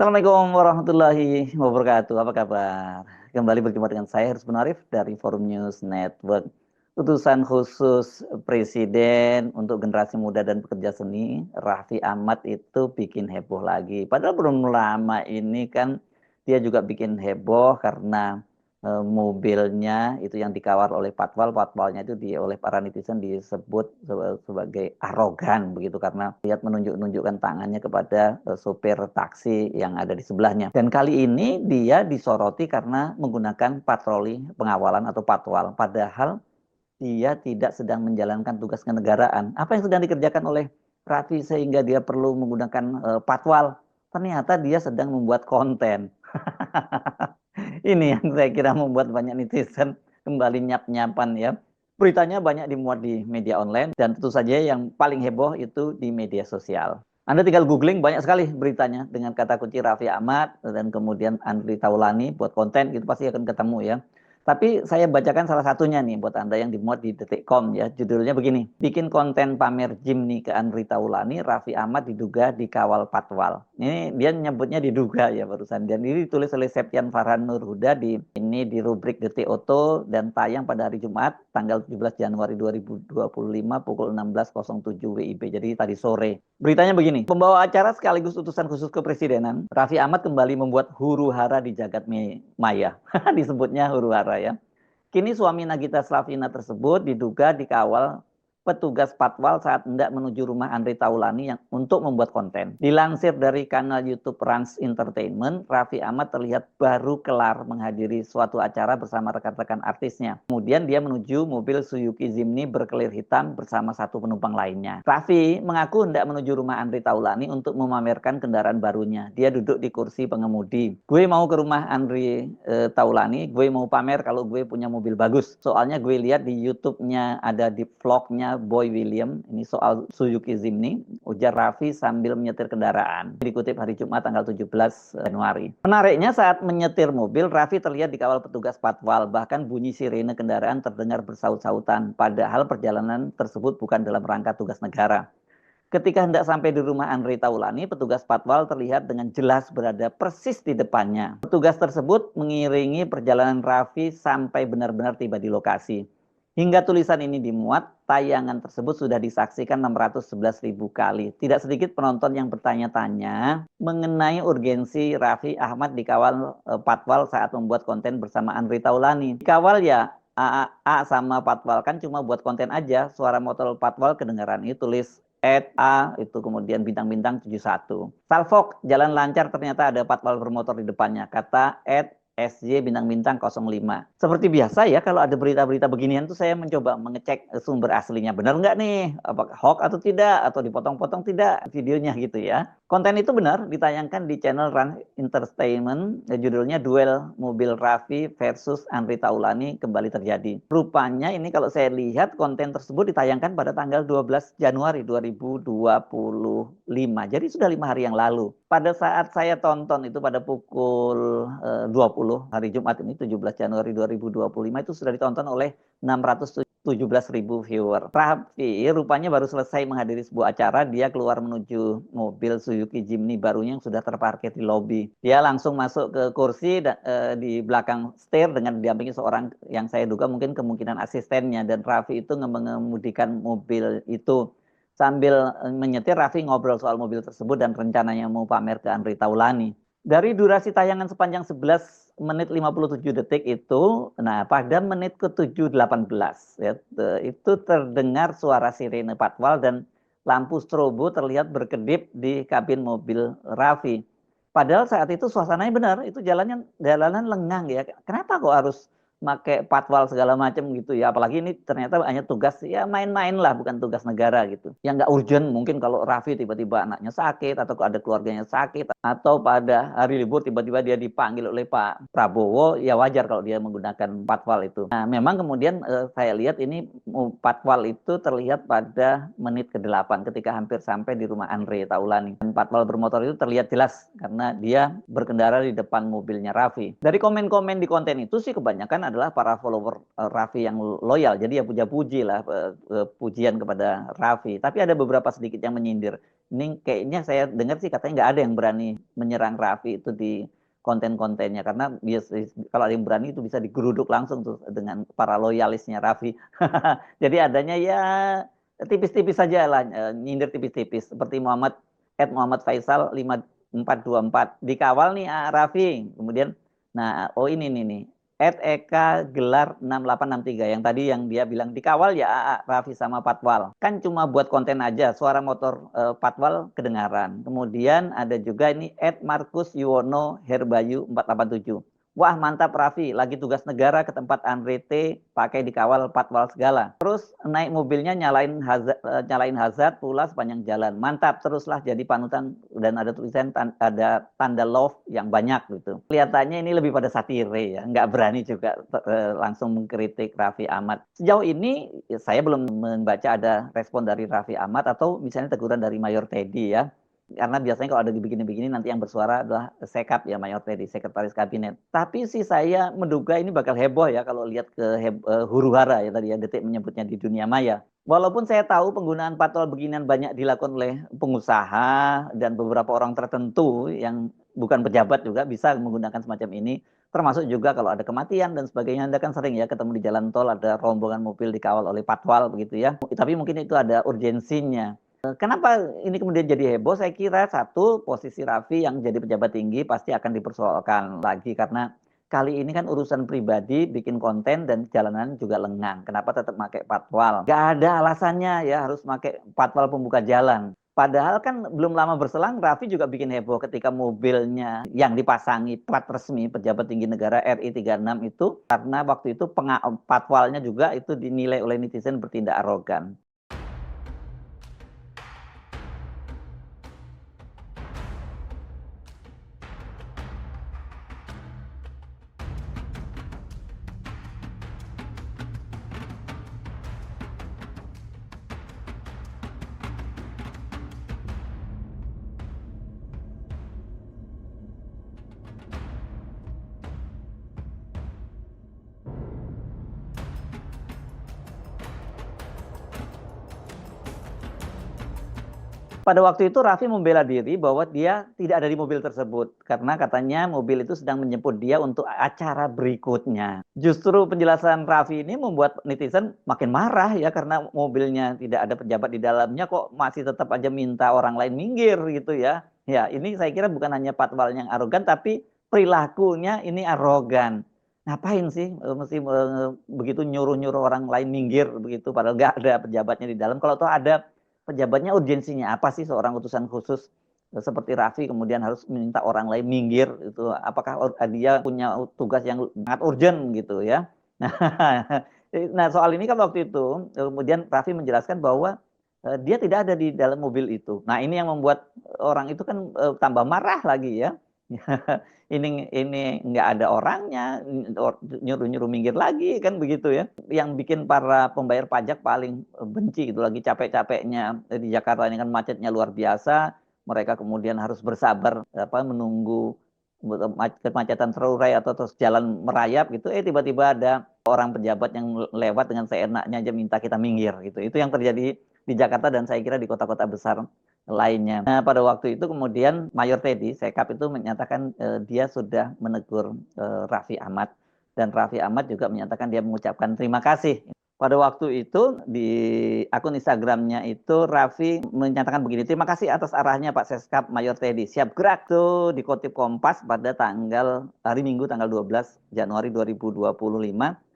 Assalamualaikum warahmatullahi wabarakatuh. Apa kabar? Kembali berjumpa dengan saya Haris Arif dari Forum News Network. Utusan khusus Presiden untuk generasi muda dan pekerja seni, Raffi Ahmad itu bikin heboh lagi. Padahal belum lama ini kan dia juga bikin heboh karena mobilnya itu yang dikawal oleh Patwal. Patwalnya itu oleh para netizen disebut sebagai arogan begitu karena lihat menunjukkan tangannya kepada sopir taksi yang ada di sebelahnya. Dan kali ini dia disoroti karena menggunakan patroli pengawalan atau patwal. Padahal dia tidak sedang menjalankan tugas kenegaraan. Apa yang sedang dikerjakan oleh Raffi sehingga dia perlu menggunakan patwal? Ternyata dia sedang membuat konten. Ini yang saya kira membuat banyak netizen kembali nyap-nyapan ya. Beritanya banyak dimuat di media online dan tentu saja yang paling heboh itu di media sosial. Anda tinggal googling banyak sekali beritanya dengan kata kunci Raffi Ahmad dan kemudian Andre Taulani buat konten itu pasti akan ketemu ya. Tapi saya bacakan salah satunya nih buat Anda yang dimuat di detik.com ya. Judulnya begini, bikin konten pamer gym nih ke Andri Taulani, Raffi Ahmad diduga dikawal patwal. Ini dia nyebutnya diduga ya barusan. Dan ini ditulis oleh Septian Farhan Nurhuda di rubrik Detik Oto dan tayang pada hari Jumat tanggal 17 Januari 2025 pukul 16.07 WIB. Jadi tadi sore. Beritanya begini, pembawa acara sekaligus utusan khusus kepresidenan, Raffi Ahmad kembali membuat huru-hara di jagat maya. Disebutnya huru-hara ya. Kini suami Nagita Slavina tersebut diduga dikawal petugas patwal saat hendak menuju rumah Andre Taulani yang untuk membuat konten. Dilansir dari kanal YouTube Rans Entertainment, Raffi Ahmad terlihat baru kelar menghadiri suatu acara bersama rekan-rekan artisnya. Kemudian dia menuju mobil Suzuki Jimny berkelir hitam bersama satu penumpang lainnya. Raffi mengaku hendak menuju rumah Andre Taulani untuk memamerkan kendaraan barunya. Dia duduk di kursi pengemudi. Gue mau ke rumah Andre Taulani, gue mau pamer kalau gue punya mobil bagus. Soalnya gue lihat di YouTube-nya ada di vlognya Boy William, ini soal Suzuki Jimny, ujar Raffi sambil menyetir kendaraan. Dikutip hari Jumat tanggal 17 Januari. Menariknya saat menyetir mobil, Raffi terlihat dikawal petugas patwal, bahkan bunyi sirene kendaraan terdengar bersaut-sautan, padahal perjalanan tersebut bukan dalam rangka tugas negara. Ketika hendak sampai di rumah Andre Taulani, petugas patwal terlihat dengan jelas berada persis di depannya. Petugas tersebut mengiringi perjalanan Raffi sampai benar-benar tiba di lokasi. Hingga tulisan ini dimuat, tayangan tersebut sudah disaksikan 611.000 kali. Tidak sedikit penonton yang bertanya-tanya mengenai urgensi Raffi Ahmad dikawal patwal saat membuat konten bersama Andre Taulani. Dikawal ya A sama patwal kan cuma buat konten aja, suara motor patwal kedengaran. Ini tulis A itu kemudian bintang-bintang 71. Salfok jalan lancar ternyata ada patwal bermotor di depannya, kata SJ bintang-bintang 05. Seperti biasa ya kalau ada berita-berita beginian tuh saya mencoba mengecek sumber aslinya. Benar nggak nih? Apakah hoax atau tidak? Atau dipotong-potong tidak videonya gitu ya. Konten itu benar ditayangkan di channel Run Entertainment. Judulnya Duel Mobil Raffi versus Andre Taulani kembali terjadi. Rupanya ini kalau saya lihat konten tersebut ditayangkan pada tanggal 12 Januari 2025. Jadi sudah 5 hari yang lalu. Pada saat saya tonton itu pada pukul 20 hari Jumat ini 17 Januari 2025 itu sudah ditonton oleh 617.000 viewer. Raffi rupanya baru selesai menghadiri sebuah acara, dia keluar menuju mobil Suzuki Jimny barunya yang sudah terparkir di lobi. Dia langsung masuk ke kursi di belakang setir dengan didampingi seorang yang saya duga mungkin kemungkinan asistennya, dan Raffi itu mengemudikan mobil itu. Sambil menyetir, Raffi ngobrol soal mobil tersebut dan rencananya mau pamer ke Andre Taulani. Dari durasi tayangan sepanjang 11 menit 57 detik itu, nah pada menit ke-7.18 ya, itu terdengar suara sirene patwal dan lampu strobo terlihat berkedip di kabin mobil Raffi. Padahal saat itu suasananya benar, itu jalanan lengang ya. Kenapa kok harus pakai patwal segala macam gitu ya, apalagi ini ternyata hanya tugas ya main-main lah, bukan tugas negara gitu yang nggak urgent. Mungkin kalau Raffi tiba-tiba anaknya sakit atau ada keluarganya sakit atau pada hari libur tiba-tiba dia dipanggil oleh Pak Prabowo, ya wajar kalau dia menggunakan patwal itu. Nah memang kemudian saya lihat ini patwal itu terlihat pada menit ke-8 ketika hampir sampai di rumah Andre Taulani, dan patwal bermotor itu terlihat jelas karena dia berkendara di depan mobilnya Raffi. Dari komen-komen di konten itu sih kebanyakan adalah para follower Raffi yang loyal, jadi ya puja-puji lah, pujian kepada Raffi. Tapi ada beberapa sedikit yang menyindir. Ini kayaknya saya dengar sih katanya nggak ada yang berani menyerang Raffi itu di konten-kontennya karena kalau ada yang berani itu bisa digeruduk langsung tuh dengan para loyalisnya Raffi. Jadi adanya ya tipis-tipis saja lah, nyindir tipis-tipis seperti Muhammad Faisal 5424 dikawal nih Raffi. Kemudian nah ini nih Eka Gelar 6863 yang tadi yang dia bilang dikawal ya Raffi sama Patwal. Kan cuma buat konten aja, suara motor Patwal kedengaran. Kemudian ada juga ini Markus Yuwono Herbayu 487. Wah mantap Raffi, lagi tugas negara ke tempat Andre T, pakai dikawal Patwal segala. Terus naik mobilnya nyalain hazard pula sepanjang jalan. Mantap, teruslah jadi panutan dan ada tulisan ada tanda love yang banyak gitu. Kelihatannya ini lebih pada satire ya, nggak berani juga langsung mengkritik Raffi Ahmad. Sejauh ini saya belum membaca ada respon dari Raffi Ahmad atau misalnya teguran dari Mayor Teddy ya. Karena biasanya kalau ada begini-begini nanti yang bersuara adalah Sekap ya, Mayor Teddy, Sekretaris Kabinet. Tapi sih saya menduga ini bakal heboh ya kalau lihat ke huru-hara ya tadi ya Detik menyebutnya di dunia maya. Walaupun saya tahu penggunaan patwal beginian banyak dilakukan oleh pengusaha dan beberapa orang tertentu yang bukan pejabat juga bisa menggunakan semacam ini. Termasuk juga kalau ada kematian dan sebagainya. Anda kan sering ya ketemu di jalan tol ada rombongan mobil dikawal oleh patwal begitu ya. Tapi mungkin itu ada urgensinya. Kenapa ini kemudian jadi heboh? Saya kira satu, posisi Raffi yang jadi pejabat tinggi pasti akan dipersoalkan lagi karena kali ini kan urusan pribadi, bikin konten dan jalanan juga lengang. Kenapa tetap pakai patwal? Gak ada alasannya ya harus pakai patwal pembuka jalan. Padahal kan belum lama berselang Raffi juga bikin heboh ketika mobilnya yang dipasangi plat resmi pejabat tinggi negara RI 36 itu karena waktu itu patwalnya juga itu dinilai oleh netizen bertindak arogan. Pada waktu itu Raffi membela diri bahwa dia tidak ada di mobil tersebut karena katanya mobil itu sedang menjemput dia untuk acara berikutnya. Justru penjelasan Raffi ini membuat netizen makin marah ya karena mobilnya tidak ada pejabat di dalamnya kok masih tetap aja minta orang lain minggir gitu ya. Ya, ini saya kira bukan hanya patwal yang arogan tapi perilakunya ini arogan. Ngapain sih mesti begitu nyuruh-nyuruh orang lain minggir begitu padahal nggak ada pejabatnya di dalam. Kalau tuh ada pejabatnya urgensinya apa sih seorang utusan khusus seperti Raffi kemudian harus minta orang lain minggir itu apakah dia punya tugas yang sangat urgent gitu ya. Nah, soal ini kan waktu itu kemudian Raffi menjelaskan bahwa dia tidak ada di dalam mobil itu. Nah, ini yang membuat orang itu kan tambah marah lagi ya. Ini nggak ada orangnya, nyuruh-nyuruh minggir lagi kan begitu ya. Yang bikin para pembayar pajak paling benci gitu lagi capek-capeknya di Jakarta ini kan macetnya luar biasa. Mereka kemudian harus bersabar menunggu kemacetan terurai atau terus jalan merayap gitu. Tiba-tiba ada orang pejabat yang lewat dengan seenaknya aja minta kita minggir gitu. Itu yang terjadi di Jakarta dan saya kira di kota-kota besar lainnya. Nah, pada waktu itu kemudian Mayor Teddy Sekap itu menyatakan dia sudah menegur Raffi Ahmad dan Raffi Ahmad juga menyatakan dia mengucapkan terima kasih. Pada waktu itu di akun Instagramnya itu Raffi menyatakan begini, terima kasih atas arahnya Pak Seskap Mayor Teddy, siap gerak tuh dikutip Kompas pada hari Minggu tanggal 12 Januari 2025.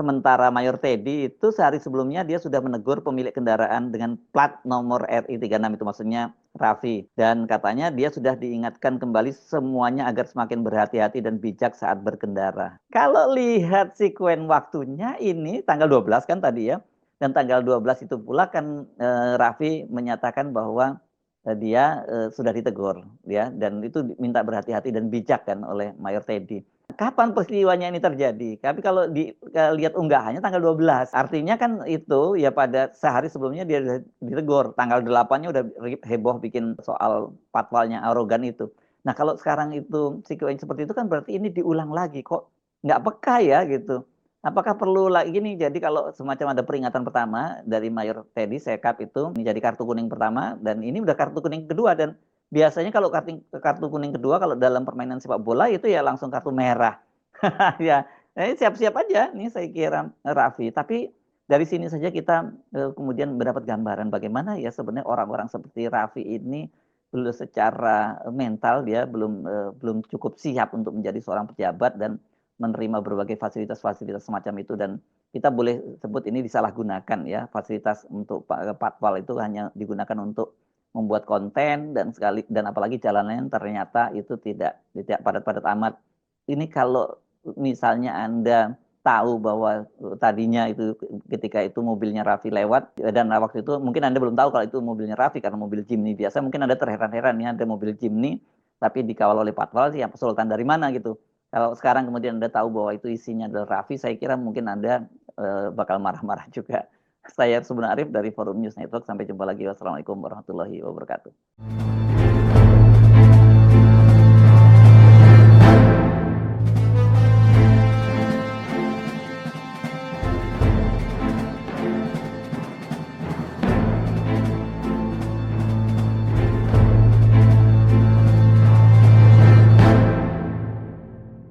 Sementara Mayor Teddy itu sehari sebelumnya dia sudah menegur pemilik kendaraan dengan plat nomor RI 36 itu maksudnya Raffi. Dan katanya dia sudah diingatkan kembali semuanya agar semakin berhati-hati dan bijak saat berkendara. Kalau lihat sekuen waktunya ini tanggal 12 kan tadi ya. Dan tanggal 12 itu pula kan Raffi menyatakan bahwa dia sudah ditegur ya dan itu minta berhati-hati dan bijak kan oleh Mayor Teddy. Kapan peristiwanya ini terjadi? Tapi kalau lihat unggahannya tanggal 12. Artinya kan itu ya pada sehari sebelumnya dia ditegur. Tanggal 8-nya udah heboh bikin soal patwalnya arogan itu. Nah kalau sekarang itu sequence seperti itu kan berarti ini diulang lagi. Kok nggak peka ya gitu. Apakah perlu lagi nih, jadi kalau semacam ada peringatan pertama dari Mayor Teddy Sekap itu menjadi kartu kuning pertama dan ini udah kartu kuning kedua dan biasanya kalau kartu kuning kedua kalau dalam permainan sepak bola itu ya langsung kartu merah. Ya, ini siap-siap aja nih saya kira Raffi. Tapi dari sini saja kita kemudian mendapat gambaran bagaimana ya sebenarnya orang-orang seperti Raffi ini belum secara mental dia belum cukup siap untuk menjadi seorang pejabat dan menerima berbagai fasilitas-fasilitas semacam itu dan kita boleh sebut ini disalahgunakan ya fasilitas untuk patwal itu hanya digunakan untuk membuat konten dan apalagi jalannya ternyata itu tidak padat-padat amat. Ini kalau misalnya Anda tahu bahwa tadinya itu ketika itu mobilnya Raffi lewat dan waktu itu mungkin Anda belum tahu kalau itu mobilnya Raffi karena mobil Jimny biasa, mungkin Anda terheran-heran ya ada mobil Jimny tapi dikawal oleh patwal sih yang Sultan dari mana gitu. Kalau sekarang kemudian Anda tahu bahwa itu isinya adalah Raffi, saya kira mungkin Anda bakal marah-marah juga. Saya Subhan Arif dari Forum News Network. Sampai jumpa lagi. Wassalamualaikum warahmatullahi wabarakatuh.